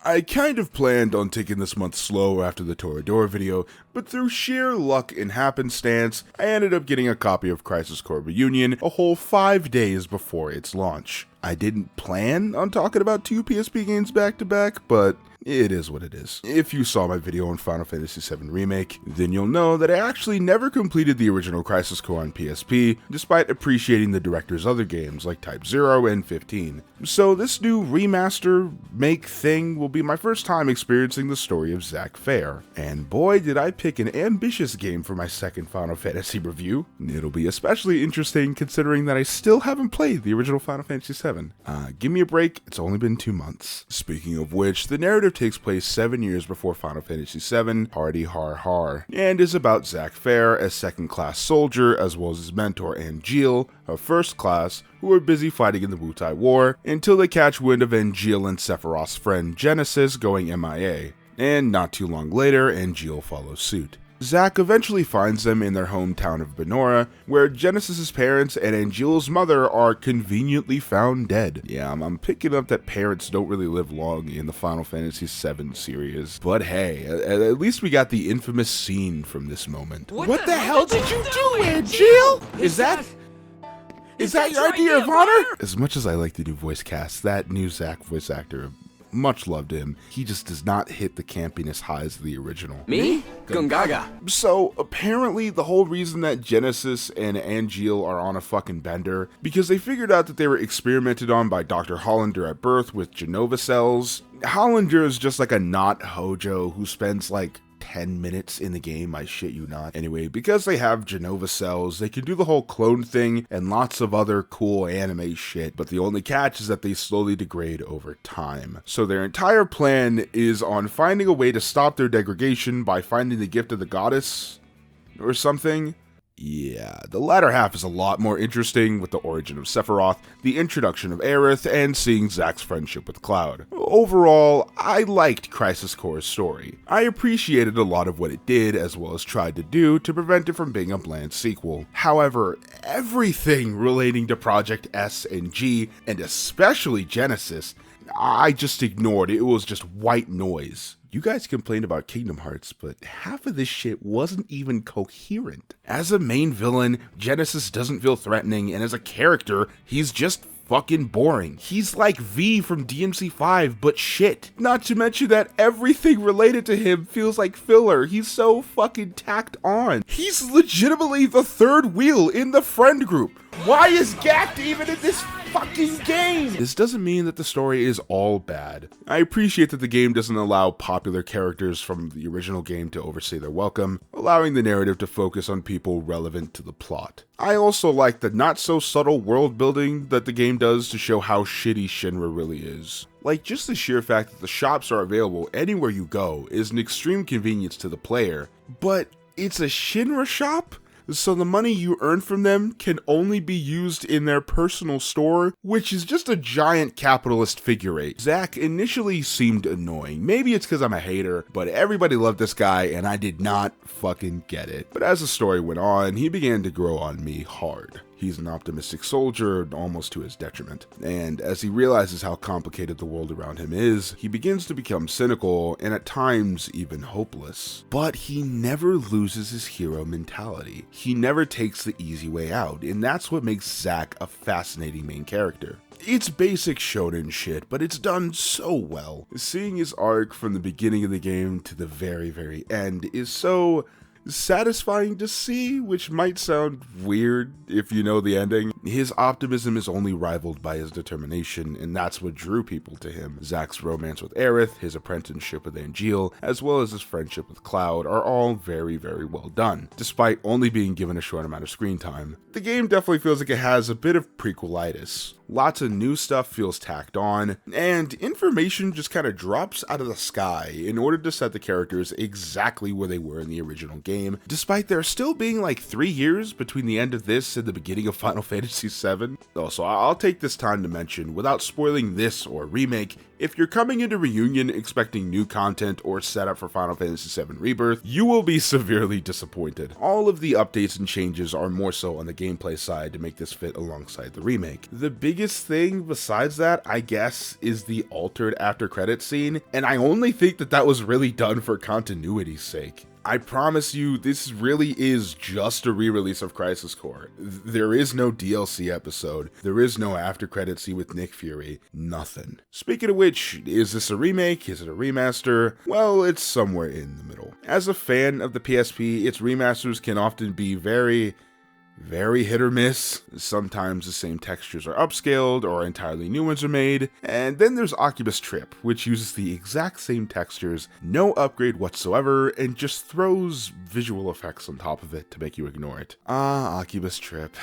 I kind of planned on taking this month slow after the Toradora video, but through sheer luck and happenstance, I ended up getting a copy of Crisis Core Reunion a whole 5 days before its launch. I didn't plan on talking about 2 PSP games back to back, but it is what it is. If you saw my video on Final Fantasy VII Remake, then you'll know that I actually never completed the original Crisis Core on PSP, despite appreciating the director's other games like Type 0 and 15. So this new remaster make thing will be my first time experiencing the story of Zack Fair. And boy did I pick an ambitious game for my second Final Fantasy review. It'll be especially interesting considering that I still haven't played the original Final Fantasy VII. Give me a break, it's only been 2 months. Speaking of which, the narrative takes place 7 years before Final Fantasy VII, Hardy Har Har, and is about Zack Fair, a second-class soldier, as well as his mentor Angeal, a first class, who are busy fighting in the Wutai War, until they catch wind of Angeal and Sephiroth's friend Genesis going MIA, and not too long later, Angeal follows suit. Zack eventually finds them in their hometown of Benora, where Genesis' parents and Angeal's mother are conveniently found dead. Yeah, I'm picking up that parents don't really live long in the Final Fantasy VII series. But hey, at least we got the infamous scene from this moment. What the hell did you do, Angeal? Is that your idea of honor? As much as I like the new voice cast, that new Zack voice actor, much loved him, he just does not hit the campiness highs of the original. Me? Gungaga. So, apparently the whole reason that Genesis and Angeal are on a fucking bender, because they figured out that they were experimented on by Dr. Hollander at birth with Genova cells. Hollander is just like a not Hojo who spends like 10 minutes in the game, I shit you not. Anyway, because they have Genova cells, they can do the whole clone thing and lots of other cool anime shit, but the only catch is that they slowly degrade over time. So their entire plan is on finding a way to stop their degradation by finding the gift of the goddess or something. Yeah, the latter half is a lot more interesting with the origin of Sephiroth, the introduction of Aerith, and seeing Zack's friendship with Cloud. Overall, I liked Crisis Core's story. I appreciated a lot of what it did, as well as tried to do to prevent it from being a bland sequel. However, everything relating to Project S and G, and especially Genesis, I just ignored. It was just white noise. You guys complained about Kingdom Hearts, but half of this shit wasn't even coherent. As a main villain, Genesis doesn't feel threatening, and as a character, he's just fucking boring. He's like V from DMC5, but shit. Not to mention that everything related to him feels like filler. He's so fucking tacked on. He's legitimately the third wheel in the friend group. Why is Gact even in this fucking game? This doesn't mean that the story is all bad. I appreciate that the game doesn't allow popular characters from the original game to overstay their welcome, allowing the narrative to focus on people relevant to the plot. I also like the not so subtle world building that the game does to show how shitty Shinra really is. Like, just the sheer fact that the shops are available anywhere you go is an extreme convenience to the player, but it's a Shinra shop? So the money you earn from them can only be used in their personal store, which is just a giant capitalist figure eight. Zack initially seemed annoying. Maybe it's because I'm a hater, but everybody loved this guy and I did not fucking get it. But as the story went on, he began to grow on me hard. He's an optimistic soldier, almost to his detriment. And as he realizes how complicated the world around him is, he begins to become cynical and at times even hopeless. But he never loses his hero mentality. He never takes the easy way out, and that's what makes Zack a fascinating main character. It's basic shonen shit, but it's done so well. Seeing his arc from the beginning of the game to the very, very end is so satisfying to see, which might sound weird if you know the ending. His optimism is only rivaled by his determination, and that's what drew people to him. Zack's romance with Aerith, his apprenticeship with Angeal, as well as his friendship with Cloud are all very, very well done, despite only being given a short amount of screen time. The game definitely feels like it has a bit of prequelitis. Lots of new stuff feels tacked on, and information just kind of drops out of the sky in order to set the characters exactly where they were in the original game, despite there still being like 3 years between the end of this and the beginning of Final Fantasy Fantasy VII. Also, I'll take this time to mention, without spoiling this or Remake, if you're coming into Reunion expecting new content or setup for Final Fantasy VII Rebirth, you will be severely disappointed. All of the updates and changes are more so on the gameplay side to make this fit alongside the remake. The biggest thing besides that, I guess, is the altered after credits scene, and I only think that that was really done for continuity's sake. I promise you, this really is just a re-release of Crisis Core. There is no DLC episode, there is no after credit scene with Nick Fury, nothing. Speaking of which, is this a remake? Is it a remaster? Well, it's somewhere in the middle. As a fan of the PSP, its remasters can often be very hit or miss. Sometimes the same textures are upscaled or entirely new ones are made. And then there's Oculus Trip, which uses the exact same textures, no upgrade whatsoever, and just throws visual effects on top of it to make you ignore it. Ah, Oculus Trip.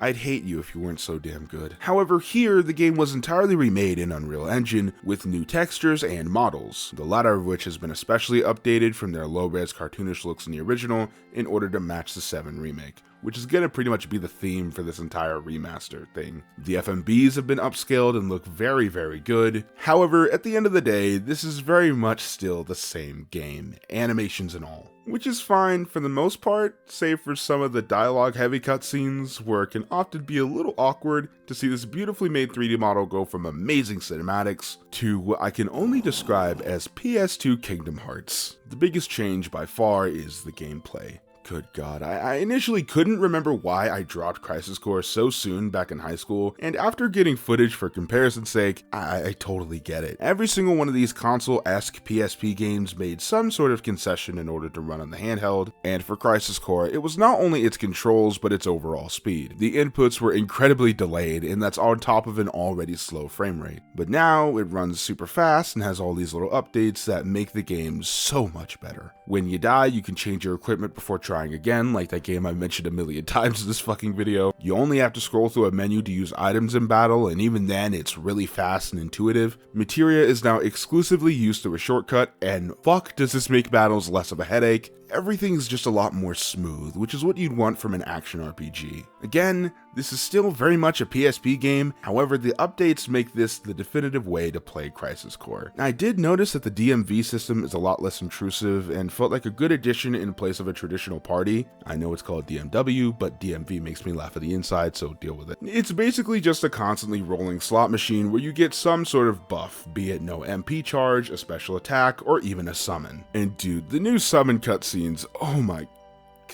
I'd hate you if you weren't so damn good. However, here, the game was entirely remade in Unreal Engine with new textures and models, the latter of which has been especially updated from their low-res cartoonish looks in the original in order to match the 7 remake, which is gonna pretty much be the theme for this entire remaster thing. The FMBs have been upscaled and look very good. However, at the end of the day, this is very much still the same game, animations and all. Which is fine for the most part, save for some of the dialogue-heavy cutscenes, where it can often be a little awkward to see this beautifully made 3D model go from amazing cinematics to what I can only describe as PS2 Kingdom Hearts. The biggest change by far is the gameplay. Good God, I initially couldn't remember why I dropped Crisis Core so soon back in high school, and after getting footage for comparison's sake, I totally get it. Every single one of these console-esque PSP games made some sort of concession in order to run on the handheld, and for Crisis Core, it was not only its controls, but its overall speed. The inputs were incredibly delayed, and that's on top of an already slow frame rate. But now, it runs super fast and has all these little updates that make the game so much better. When you die, you can change your equipment before trying again, like that game I mentioned a million times in this fucking video. You only have to scroll through a menu to use items in battle, and even then, it's really fast and intuitive. Materia is now exclusively used through a shortcut, and fuck does this make battles less of a headache. Everything's just a lot more smooth, which is what you'd want from an action RPG. Again, this is still very much a PSP game, however the updates make this the definitive way to play Crisis Core. I did notice that the DMV system is a lot less intrusive and felt like a good addition in place of a traditional party. I know it's called DMW, but DMV makes me laugh at the inside, so deal with it. It's basically just a constantly rolling slot machine where you get some sort of buff, be it no MP charge, a special attack, or even a summon. And dude, the new summon cutscene, oh my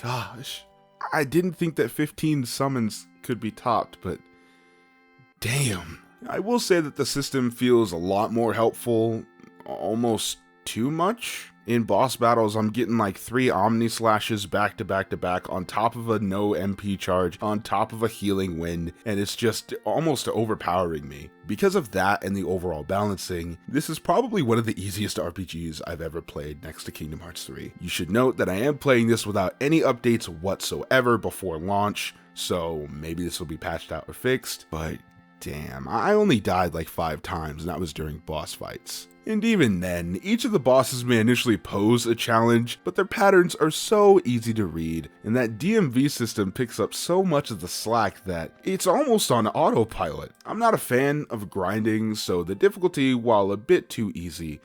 gosh. I didn't think that 15 summons could be topped, but damn. I will say that the system feels a lot more helpful, almost too much. In boss battles, I'm getting like 3 Omni Slashes back to back on top of a no MP charge, on top of a healing wind, and it's just almost overpowering me. Because of that and the overall balancing, this is probably one of the easiest RPGs I've ever played next to Kingdom Hearts 3. You should note that I am playing this without any updates whatsoever before launch, so maybe this will be patched out or fixed, but damn, I only died like 5 times and that was during boss fights. And even then, each of the bosses may initially pose a challenge, but their patterns are so easy to read, and that DMV system picks up so much of the slack that it's almost on autopilot. I'm not a fan of grinding, so the difficulty, while a bit too easy,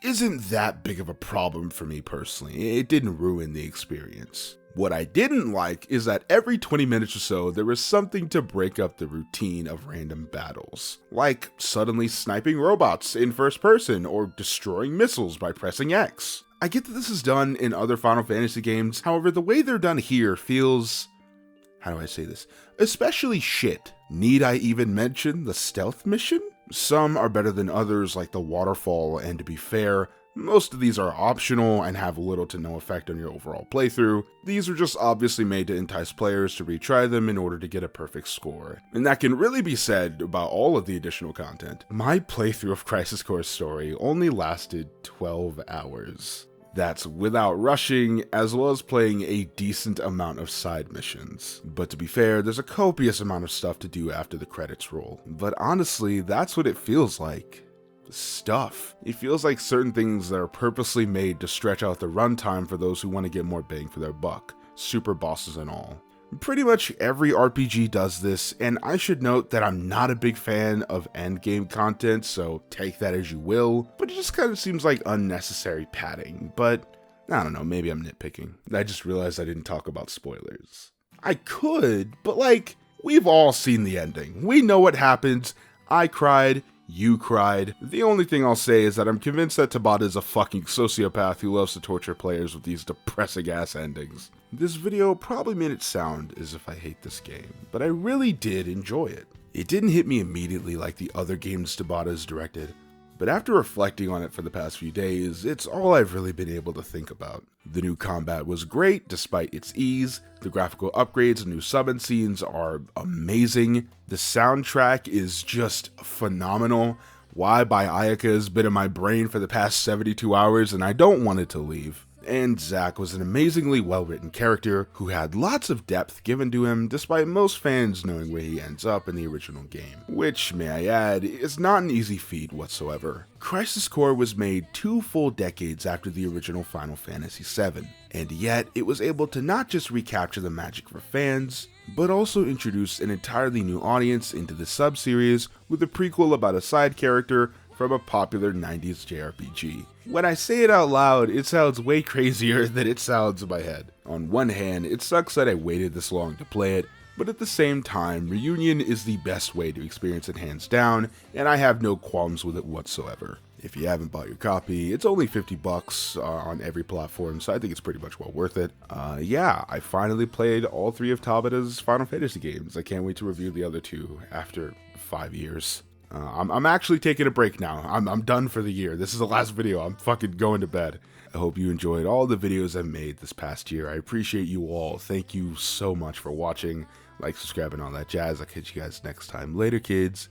isn't that big of a problem for me personally. It didn't ruin the experience. What I didn't like is that every 20 minutes or so, there was something to break up the routine of random battles. Like suddenly sniping robots in first person or destroying missiles by pressing X. I get that this is done in other Final Fantasy games, however the way they're done here feels, how do I say this, especially shit. Need I even mention the stealth mission? Some are better than others, like the waterfall, and to be fair, most of these are optional and have little to no effect on your overall playthrough. These are just obviously made to entice players to retry them in order to get a perfect score. And that can really be said about all of the additional content. My playthrough of Crisis Core's story only lasted 12 hours. That's without rushing, as well as playing a decent amount of side missions. But to be fair, there's a copious amount of stuff to do after the credits roll. But honestly, that's what it feels like. Stuff. It feels like certain things that are purposely made to stretch out the runtime for those who want to get more bang for their buck, super bosses and all. Pretty much every RPG does this, and I should note that I'm not a big fan of endgame content, so take that as you will, but it just kind of seems like unnecessary padding. But I don't know, maybe I'm nitpicking. I just realized I didn't talk about spoilers. I could, but like, we've all seen the ending. We know what happens. I cried. You cried. The only thing I'll say is that I'm convinced that Tabata is a fucking sociopath who loves to torture players with these depressing ass endings. This video probably made it sound as if I hate this game, but I really did enjoy it. It didn't hit me immediately like the other games Tabata has directed, but after reflecting on it for the past few days, it's all I've really been able to think about. The new combat was great despite its ease, the graphical upgrades and new summon scenes are amazing, the soundtrack is just phenomenal. Why by Ayaka has been in my brain for the past 72 hours and I don't want it to leave. And Zack was an amazingly well-written character who had lots of depth given to him despite most fans knowing where he ends up in the original game, which, may I add, is not an easy feat whatsoever. Crisis Core was made 2 full decades after the original Final Fantasy VII, and yet it was able to not just recapture the magic for fans, but also introduce an entirely new audience into the sub-series with a prequel about a side character from a popular 90s JRPG. When I say it out loud, it sounds way crazier than it sounds in my head. On one hand, it sucks that I waited this long to play it, but at the same time, Reunion is the best way to experience it hands down, and I have no qualms with it whatsoever. If you haven't bought your copy, it's only $50 on every platform, so I think it's pretty much well worth it. Yeah, I finally played all 3 of Tabata's Final Fantasy games. I can't wait to review the other 2 after 5 years. I'm actually taking a break now. I'm done for the year. This is the last video. I'm fucking going to bed. I hope you enjoyed all the videos I've made this past year. I appreciate you all. Thank you so much for watching. Like, subscribe, and all that jazz. I'll catch you guys next time. Later, kids.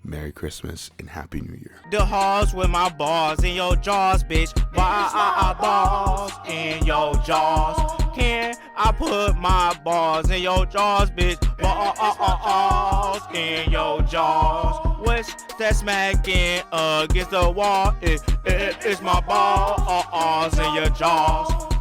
Merry Christmas and Happy New Year. The halls with my balls in your jaws, bitch. Balls in your jaws. Can I put my balls in your jaws, bitch? Balls in your jaws. What's that smacking against the wall? It's my balls in your jaws.